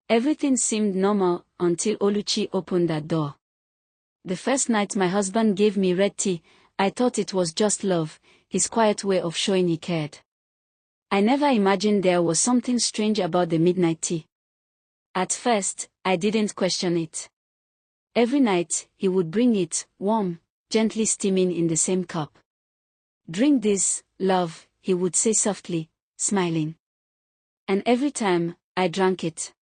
Everything seemed normal until Oluchi opened that door. The first night my husband gave me red tea, I thought it was just love, his quiet way of showing he cared. I never imagined there was something strange about the midnight tea. At first, I didn't question it. Every night, he would bring it, warm, gently steaming in the same cup. "Drink this, love," he would say softly, smiling. And every time, I drank it.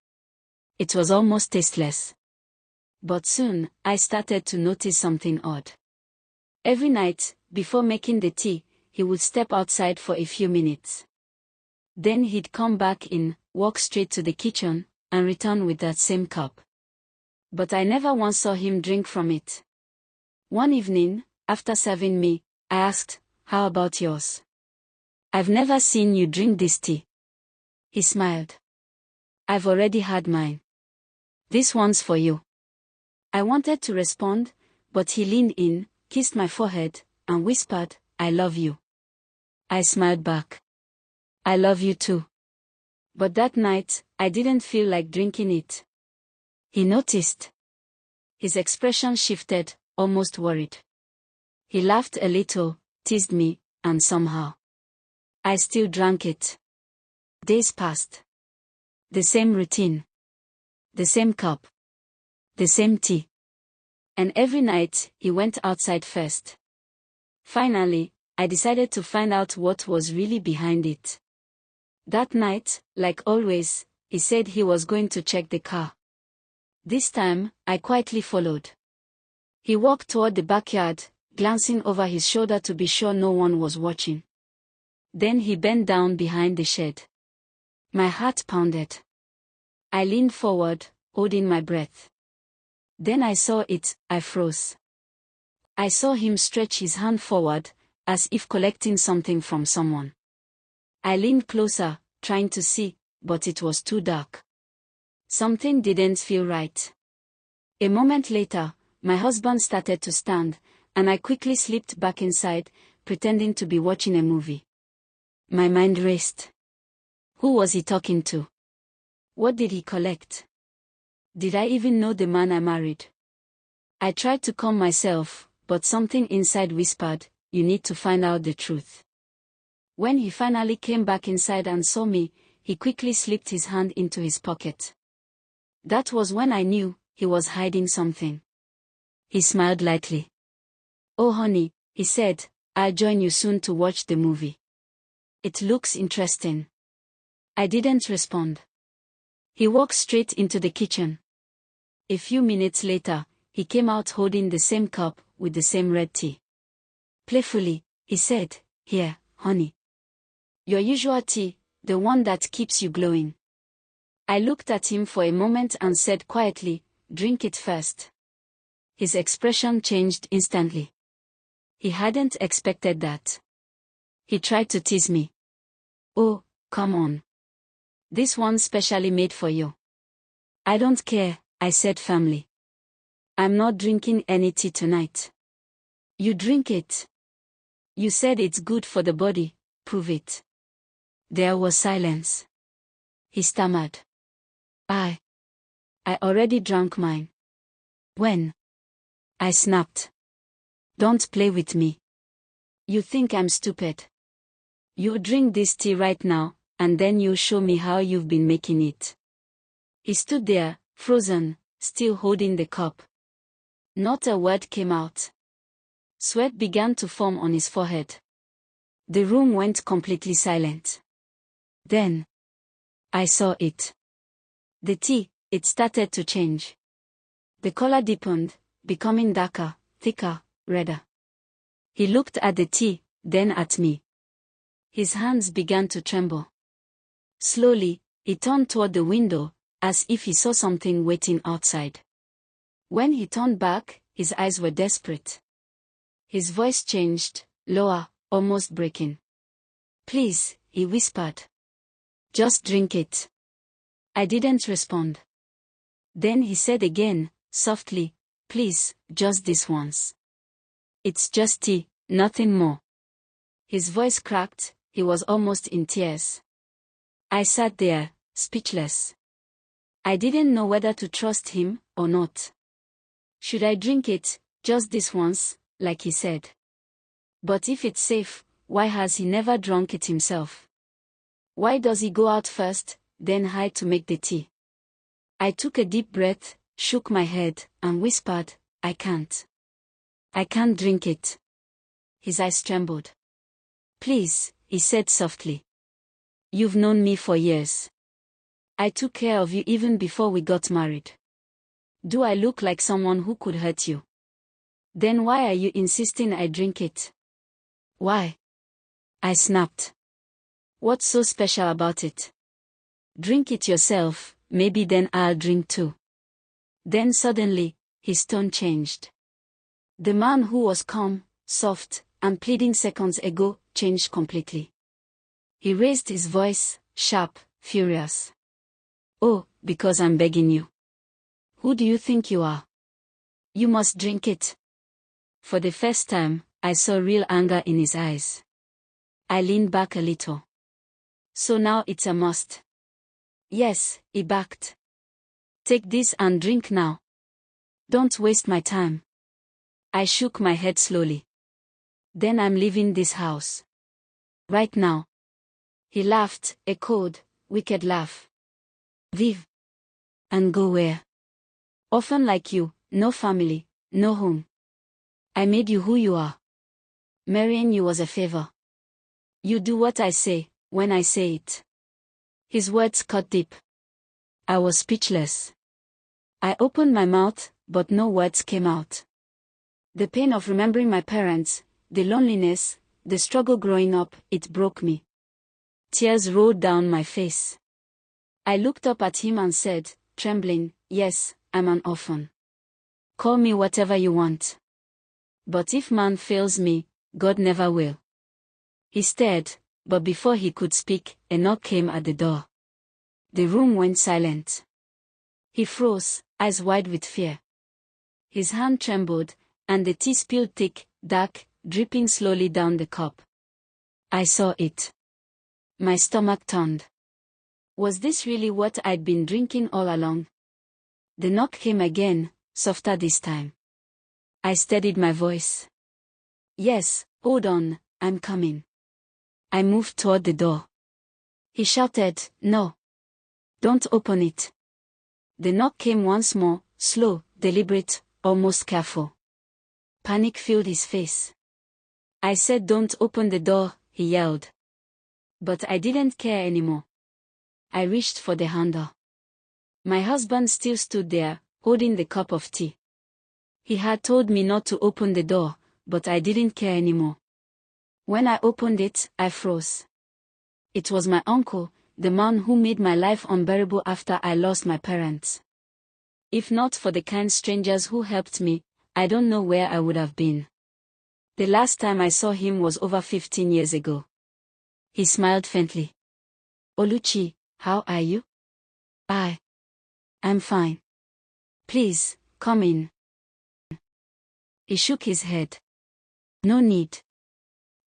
It was almost tasteless. But soon, I started to notice something odd. Every night, before making the tea, he would step outside for a few minutes. Then he'd come back in, walk straight to the kitchen, and return with that same cup. But I never once saw him drink from it. One evening, after serving me, I asked, "How about yours? I've never seen you drink this tea." He smiled. "I've already had mine. This one's for you." I wanted to respond, but he leaned in, kissed my forehead, and whispered, "I love you." I smiled back. "I love you too." But that night, I didn't feel like drinking it. He noticed. His expression shifted, almost worried. He laughed a little, teased me, and somehow, I still drank it. Days passed. The same routine. The same cup. The same tea. And every night, he went outside first. Finally, I decided to find out what was really behind it. That night, like always, he said he was going to check the car. This time, I quietly followed. He walked toward the backyard, glancing over his shoulder to be sure no one was watching. Then he bent down behind the shed. My heart pounded. I leaned forward, holding my breath. Then I saw it, I froze. I saw him stretch his hand forward, as if collecting something from someone. I leaned closer, trying to see, but it was too dark. Something didn't feel right. A moment later, my husband started to stand, and I quickly slipped back inside, pretending to be watching a movie. My mind raced. Who was he talking to? What did he collect? Did I even know the man I married? I tried to calm myself, but something inside whispered, "You need to find out the truth." When he finally came back inside and saw me, he quickly slipped his hand into his pocket. That was when I knew he was hiding something. He smiled lightly. "Oh honey," he said, "I'll join you soon to watch the movie. It looks interesting." I didn't respond. He walked straight into the kitchen. A few minutes later, he came out holding the same cup with the same red tea. Playfully, he said, "Here, honey. Your usual tea, the one that keeps you glowing." I looked at him for a moment and said quietly, "Drink it first." His expression changed instantly. He hadn't expected that. He tried to tease me. "Oh, come on. This one's specially made for you." "I don't care," I said firmly. "I'm not drinking any tea tonight." "You drink it. You said it's good for the body, prove it." There was silence. He stammered. I already drank mine." "When?" I snapped. "Don't play with me. You think I'm stupid? You drink this tea right now, and then you show me how you've been making it." He stood there, frozen, still holding the cup. Not a word came out. Sweat began to form on his forehead. The room went completely silent. Then, I saw it. The tea, it started to change. The color deepened, becoming darker, thicker, redder. He looked at the tea, then at me. His hands began to tremble. Slowly, he turned toward the window, as if he saw something waiting outside. When he turned back, his eyes were desperate. His voice changed, lower, almost breaking. "Please," he whispered. "Just drink it." I didn't respond. Then he said again, softly, "Please, just this once. It's just tea, nothing more." His voice cracked, he was almost in tears. I sat there, speechless. I didn't know whether to trust him or not. Should I drink it, just this once, like he said? But if it's safe, why has he never drunk it himself? Why does he go out first, then hide to make the tea? I took a deep breath, shook my head, and whispered, I can't. I can't drink it. His eyes trembled. Please, he said softly. You've known me for years. I took care of you even before we got married. Do I look like someone who could hurt you? Then why are you insisting I drink it? Why? I snapped. What's so special about it? Drink it yourself, maybe then I'll drink too. Then suddenly, his tone changed. The man who was calm, soft, and pleading seconds ago, changed completely. He raised his voice, sharp, furious. Oh, because I'm begging you. Who do you think you are? You must drink it. For the first time, I saw real anger in his eyes. I leaned back a little. So now it's a must. Yes, he backed. Take this and drink now. Don't waste my time. I shook my head slowly. Then I'm leaving this house. Right now. He laughed, a cold, wicked laugh. Vive. And go where? Orphan like you, no family, no home. I made you who you are. Marrying you was a favor. You do what I say, when I say it. His words cut deep. I was speechless. I opened my mouth, but no words came out. The pain of remembering my parents, the loneliness, the struggle growing up, it broke me. Tears rolled down my face. I looked up at him and said, trembling, yes, I'm an orphan. Call me whatever you want. But if man fails me, God never will. He stared, but before he could speak, a knock came at the door. The room went silent. He froze, eyes wide with fear. His hand trembled, and the tea spilled thick, dark, dripping slowly down the cup. I saw it. My stomach turned. Was this really what I'd been drinking all along? The knock came again, softer this time. I steadied my voice. Yes, hold on, I'm coming. I moved toward the door. He shouted, no. Don't open it. The knock came once more, slow, deliberate, almost careful. Panic filled his face. I said don't open the door, he yelled. But I didn't care anymore. I reached for the handle. My husband still stood there, holding the cup of tea. He had told me not to open the door, but I didn't care anymore. When I opened it, I froze. It was my uncle, the man who made my life unbearable after I lost my parents. If not for the kind strangers who helped me, I don't know where I would have been. The last time I saw him was over 15 years ago. He smiled faintly. Oluchi, how are you? I'm fine. Please, come in. He shook his head. No need.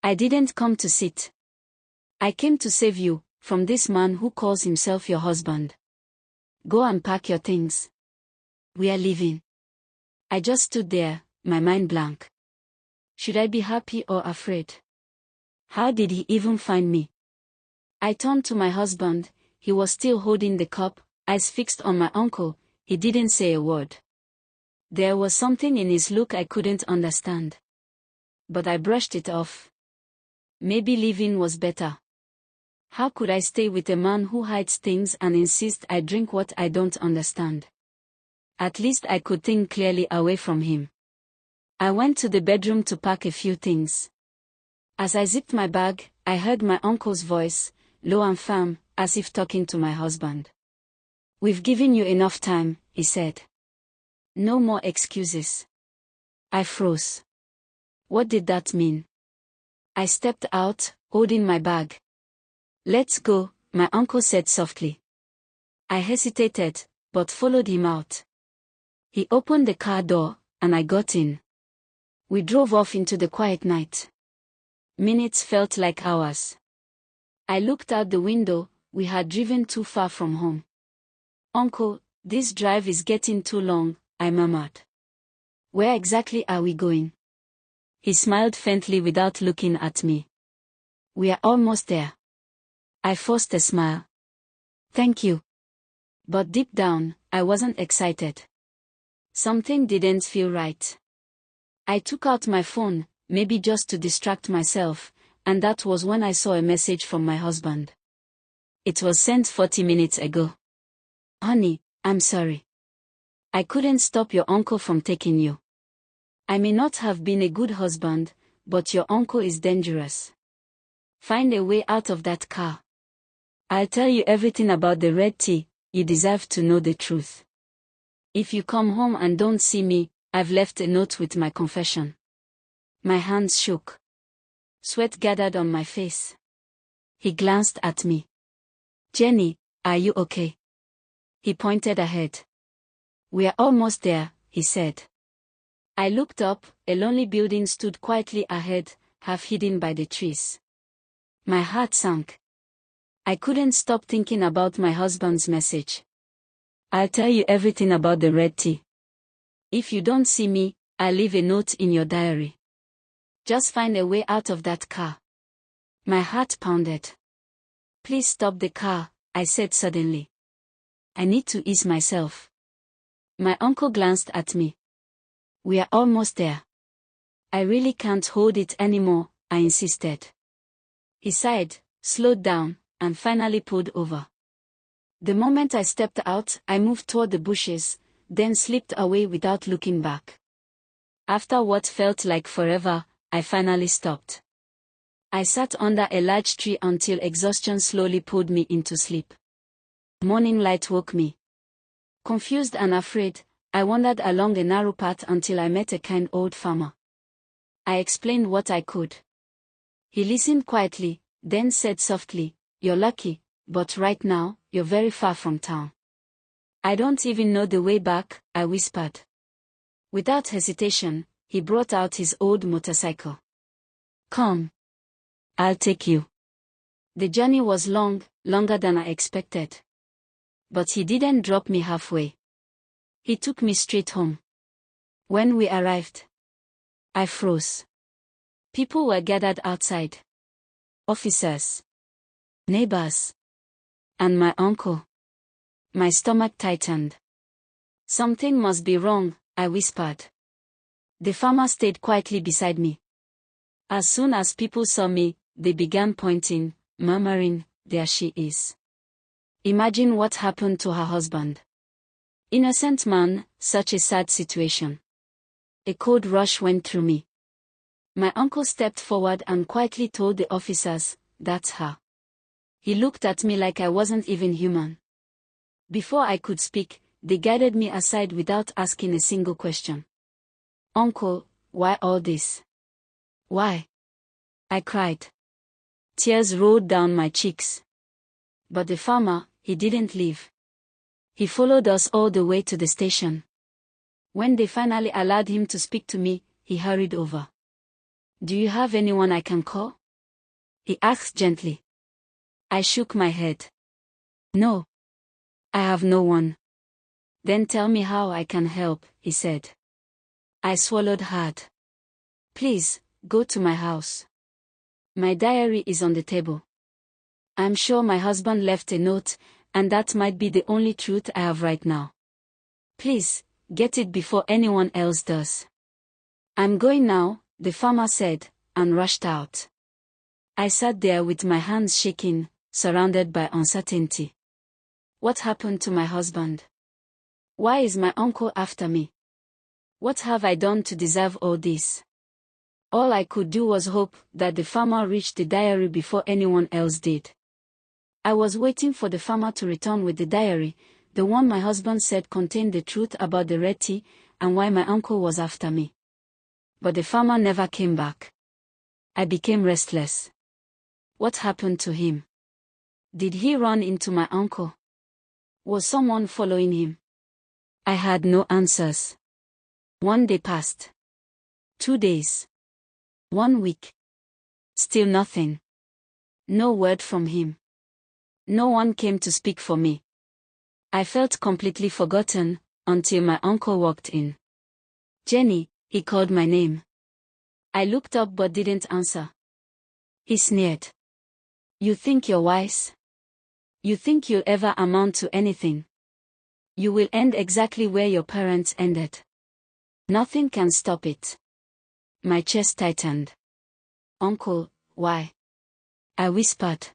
I didn't come to sit. I came to save you, from this man who calls himself your husband. Go and pack your things. We are leaving. I just stood there, my mind blank. Should I be happy or afraid? How did he even find me? I turned to my husband, he was still holding the cup, eyes fixed on my uncle, he didn't say a word. There was something in his look I couldn't understand. But I brushed it off. Maybe leaving was better. How could I stay with a man who hides things and insists I drink what I don't understand? At least I could think clearly away from him. I went to the bedroom to pack a few things. As I zipped my bag, I heard my uncle's voice, low and firm, as if talking to my husband. We've given you enough time, he said. No more excuses. I froze. What did that mean? I stepped out, holding my bag. Let's go, my uncle said softly. I hesitated, but followed him out. He opened the car door, and I got in. We drove off into the quiet night. Minutes felt like hours. I looked out the window, we had driven too far from home. Uncle, This drive is getting too long, I murmured. Where exactly are we going? He smiled faintly without looking at me. We are almost there. I forced a smile. Thank you. But deep down, I wasn't excited. Something didn't feel right. I took out my phone, maybe just to distract myself, and that was when I saw a message from my husband. It was sent 40 minutes ago. Honey, I'm sorry. I couldn't stop your uncle from taking you. I may not have been a good husband, but your uncle is dangerous. Find a way out of that car. I'll tell you everything about the red tea, you deserve to know the truth. If you come home and don't see me, I've left a note with my confession. My hands shook. Sweat gathered on my face. He glanced at me. Jenny, are you okay? He pointed ahead. We are almost there, he said. I looked up, a lonely building stood quietly ahead, half hidden by the trees. My heart sank. I couldn't stop thinking about my husband's message. I'll tell you everything about the red tea. If you don't see me, I'll leave a note in your diary. Just find a way out of that car. My heart pounded. Please stop the car, I said suddenly. I need to ease myself. My uncle glanced at me. We are almost there. I really can't hold it anymore, I insisted. He sighed, slowed down, and finally pulled over. The moment I stepped out, I moved toward the bushes, then slipped away without looking back. After what felt like forever, I finally stopped. I sat under a large tree until exhaustion slowly pulled me into sleep. Morning light woke me. Confused and afraid, I wandered along a narrow path until I met a kind old farmer. I explained what I could. He listened quietly, then said softly, "You're lucky, but right now, you're very far from town." "I don't even know the way back," I whispered. Without hesitation, he brought out his old motorcycle. "Come. I'll take you." The journey was long, longer than I expected. But he didn't drop me halfway. He took me straight home. When we arrived, I froze. People were gathered outside. Officers, neighbors, and my uncle. My stomach tightened. "Something must be wrong," I whispered. The farmer stayed quietly beside me. As soon as people saw me, they began pointing, murmuring, "There she is. Imagine what happened to her husband. Innocent man, such a sad situation." A cold rush went through me. My uncle stepped forward and quietly told the officers, "That's her." He looked at me like I wasn't even human. Before I could speak, they guided me aside without asking a single question. "Uncle, why all this? Why?" I cried. Tears rolled down my cheeks. But the farmer, he didn't leave. He followed us all the way to the station. When they finally allowed him to speak to me, he hurried over. "Do you have anyone I can call?" he asked gently. I shook my head. "No. I have no one." "Then tell me how I can help," he said. I swallowed hard. "Please, go to my house. My diary is on the table. I'm sure my husband left a note, and that might be the only truth I have right now. Please, get it before anyone else does." "I'm going now," the farmer said, and rushed out. I sat there with my hands shaking, surrounded by uncertainty. What happened to my husband? Why is my uncle after me? What have I done to deserve all this? All I could do was hope that the farmer reached the diary before anyone else did. I was waiting for the farmer to return with the diary, the one my husband said contained the truth about the red tea and why my uncle was after me. But the farmer never came back. I became restless. What happened to him? Did he run into my uncle? Was someone following him? I had no answers. 1 day passed. 2 days. 1 week. Still nothing. No word from him. No one came to speak for me. I felt completely forgotten, until my uncle walked in. "Jenny," he called my name. I looked up but didn't answer. He sneered. "You think you're wise? You think you'll ever amount to anything? You will end exactly where your parents ended. Nothing can stop it." My chest tightened. "Uncle, why?" I whispered.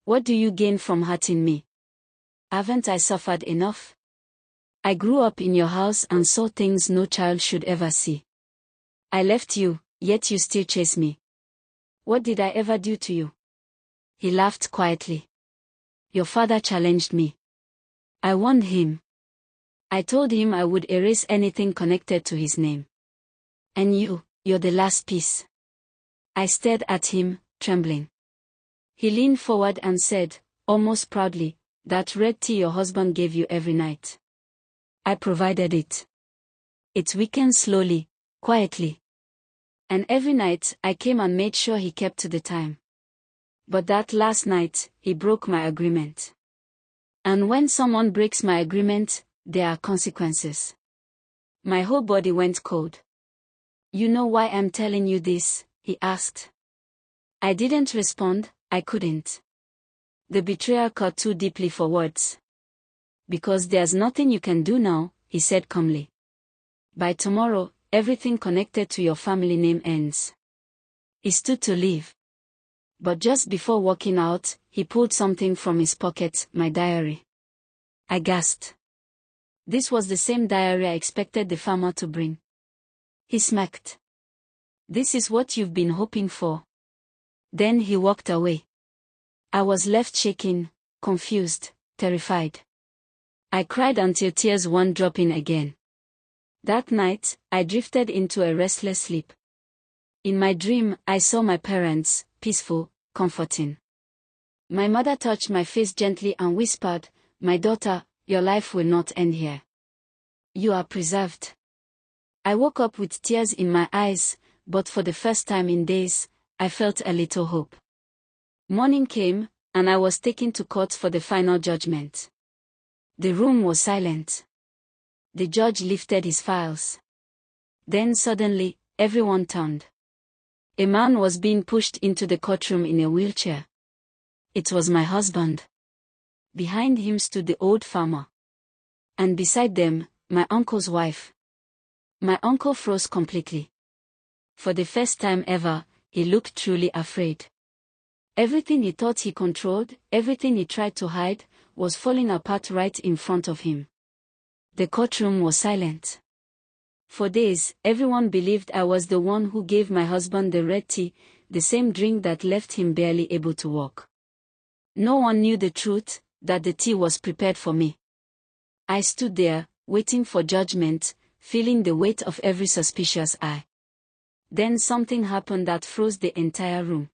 "What do you gain from hurting me? Haven't I suffered enough? I grew up in your house and saw things no child should ever see. I left you, yet you still chase me. What did I ever do to you?" He laughed quietly. "Your father challenged me. I warned him. I told him I would erase anything connected to his name. And you're the last piece." I stared at him, trembling. He leaned forward and said, almost proudly, "That red tea your husband gave you every night. I provided it. It weakened slowly, quietly. And every night I came and made sure he kept to the time. But that last night, he broke my agreement. And when someone breaks my agreement, there are consequences." My whole body went cold. "You know why I'm telling you this?" he asked. I didn't respond, I couldn't. The betrayal cut too deeply for words. "Because there's nothing you can do now," he said calmly. "By tomorrow, everything connected to your family name ends." He stood to leave. But just before walking out, he pulled something from his pocket, my diary. I gasped. This was the same diary I expected the farmer to bring. He smirked. "This is what you've been hoping for." Then he walked away. I was left shaking, confused, terrified. I cried until tears weren't dropping again. That night, I drifted into a restless sleep. In my dream, I saw my parents, peaceful, comforting. My mother touched my face gently and whispered, "My daughter, your life will not end here. You are preserved." I woke up with tears in my eyes, but for the first time in days, I felt a little hope. Morning came, and I was taken to court for the final judgment. The room was silent. The judge lifted his files. Then suddenly, everyone turned. A man was being pushed into the courtroom in a wheelchair. It was my husband. Behind him stood the old farmer. And beside them, my uncle's wife. My uncle froze completely. For the first time ever, he looked truly afraid. Everything he thought he controlled, everything he tried to hide, was falling apart right in front of him. The courtroom was silent. For days, everyone believed I was the one who gave my husband the red tea, the same drink that left him barely able to walk. No one knew the truth, that the tea was prepared for me. I stood there, waiting for judgment, feeling the weight of every suspicious eye. Then something happened that froze the entire room.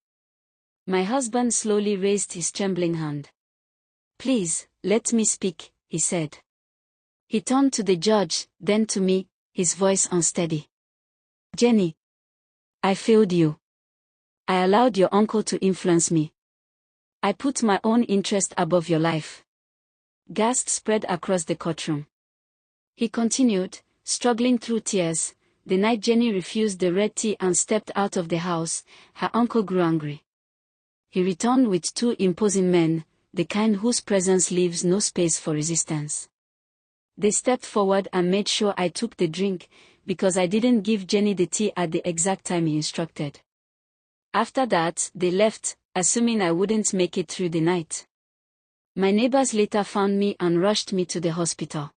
My husband slowly raised his trembling hand. "Please, let me speak," he said. He turned to the judge, then to me, his voice unsteady. "Jenny, I failed you. I allowed your uncle to influence me. I put my own interest above your life." Gasps spread across the courtroom. He continued, struggling through tears. "The night Jenny refused the red tea and stepped out of the house, her uncle grew angry. He returned with 2 imposing men, the kind whose presence leaves no space for resistance. They stepped forward and made sure I took the drink, because I didn't give Jenny the tea at the exact time he instructed. After that, they left, assuming I wouldn't make it through the night. My neighbors later found me and rushed me to the hospital."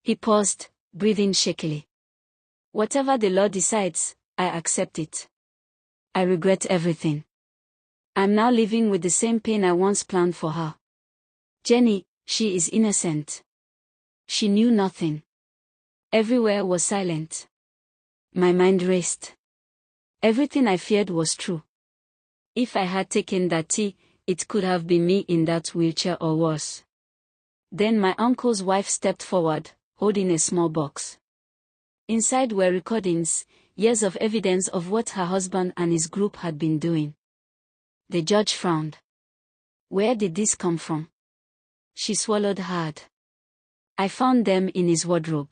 He paused, breathing shakily. "Whatever the law decides, I accept it. I regret everything. I'm now living with the same pain I once planned for her. Jenny, she is innocent. She knew nothing." Everywhere was silent. My mind raced. Everything I feared was true. If I had taken that tea, it could have been me in that wheelchair or worse. Then my uncle's wife stepped forward, holding a small box. Inside were recordings, years of evidence of what her husband and his group had been doing. The judge frowned. "Where did this come from?" She swallowed hard. I found them in his wardrobe.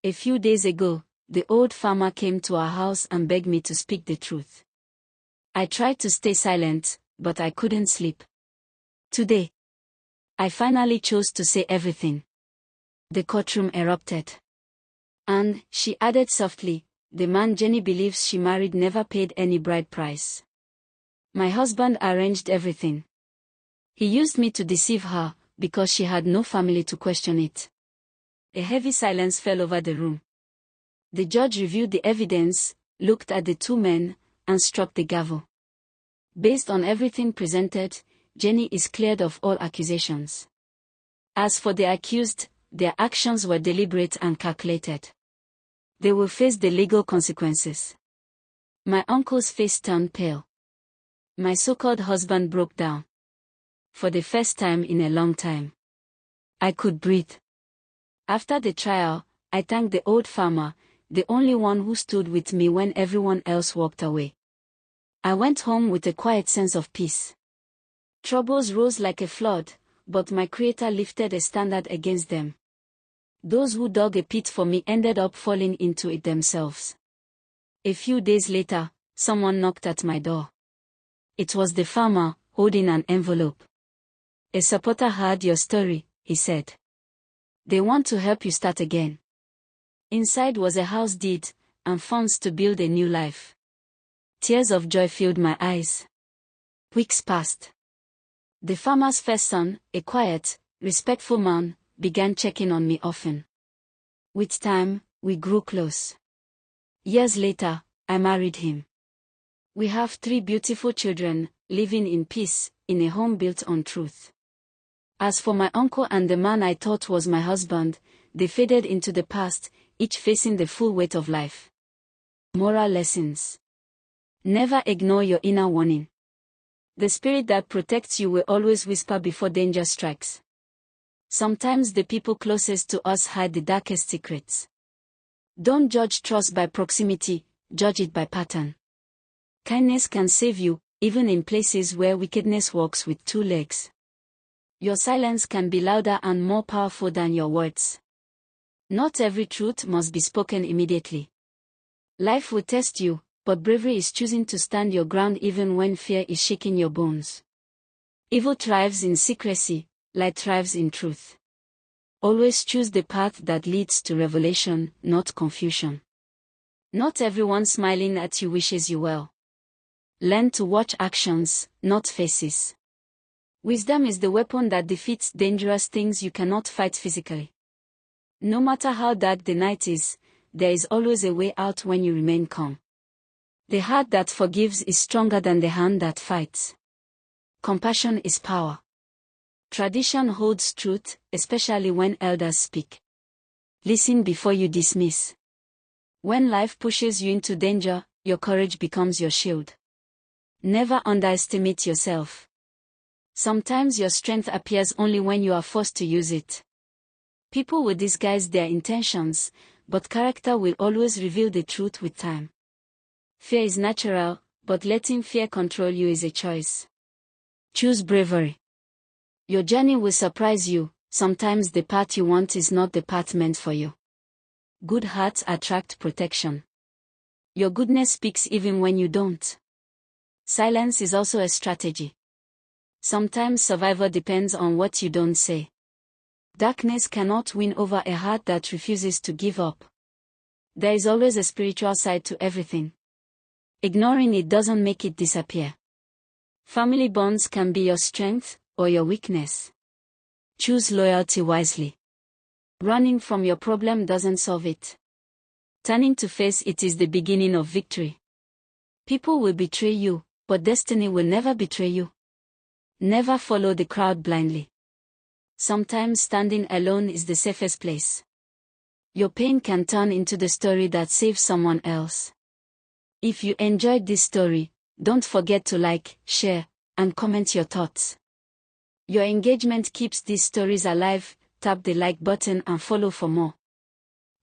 A few days ago, the old farmer came to our house and begged me to speak the truth. I tried to stay silent, but I couldn't sleep. Today, I finally chose to say everything. The courtroom erupted. And, she added softly, the man Jenny believes she married never paid any bride price. My husband arranged everything. He used me to deceive her, because she had no family to question it. A heavy silence fell over the room. The judge reviewed the evidence, looked at the two men, and struck the gavel. Based on everything presented, Jenny is cleared of all accusations. As for the accused, their actions were deliberate and calculated. They will face the legal consequences. My uncle's face turned pale. My so-called husband broke down. For the first time in a long time, I could breathe. After the trial, I thanked the old farmer, the only one who stood with me when everyone else walked away. I went home with a quiet sense of peace. Troubles rose like a flood, but my Creator lifted a standard against them. Those who dug a pit for me ended up falling into it themselves. A few days later, someone knocked at my door. It was the farmer, holding an envelope. A supporter heard your story, he said. They want to help you start again. Inside was a house deed, and funds to build a new life. Tears of joy filled my eyes. Weeks passed. The farmer's first son, a quiet, respectful man, began checking on me often. With time, we grew close. Years later, I married him. We have 3 beautiful children, living in peace, in a home built on truth. As for my uncle and the man I thought was my husband, they faded into the past, each facing the full weight of life. Moral lessons. Never ignore your inner warning. The spirit that protects you will always whisper before danger strikes. Sometimes the people closest to us hide the darkest secrets. Don't judge trust by proximity, judge it by pattern. Kindness can save you, even in places where wickedness walks with 2 legs. Your silence can be louder and more powerful than your words. Not every truth must be spoken immediately. Life will test you, but bravery is choosing to stand your ground even when fear is shaking your bones. Evil thrives in secrecy, light thrives in truth. Always choose the path that leads to revelation, not confusion. Not everyone smiling at you wishes you well. Learn to watch actions, not faces. Wisdom is the weapon that defeats dangerous things you cannot fight physically. No matter how dark the night is, there is always a way out when you remain calm. The heart that forgives is stronger than the hand that fights. Compassion is power. Tradition holds truth, especially when elders speak. Listen before you dismiss. When life pushes you into danger, your courage becomes your shield. Never underestimate yourself. Sometimes your strength appears only when you are forced to use it. People will disguise their intentions, but character will always reveal the truth with time. Fear is natural, but letting fear control you is a choice. Choose bravery. Your journey will surprise you. Sometimes the path you want is not the path meant for you. Good hearts attract protection. Your goodness speaks even when you don't. Silence is also a strategy. Sometimes survival depends on what you don't say. Darkness cannot win over a heart that refuses to give up. There is always a spiritual side to everything. Ignoring it doesn't make it disappear. Family bonds can be your strength or your weakness. Choose loyalty wisely. Running from your problem doesn't solve it. Turning to face it is the beginning of victory. People will betray you, but destiny will never betray you. Never follow the crowd blindly. Sometimes standing alone is the safest place. Your pain can turn into the story that saves someone else. If you enjoyed this story, don't forget to like, share, and comment your thoughts. Your engagement keeps these stories alive. Tap the like button and follow for more.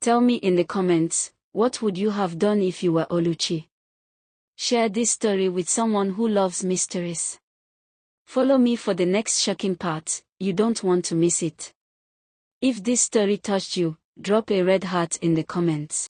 Tell me in the comments, what would you have done if you were Oluchi? Share this story with someone who loves mysteries. Follow me for the next shocking part, you don't want to miss it. If this story touched you, drop a red heart in the comments.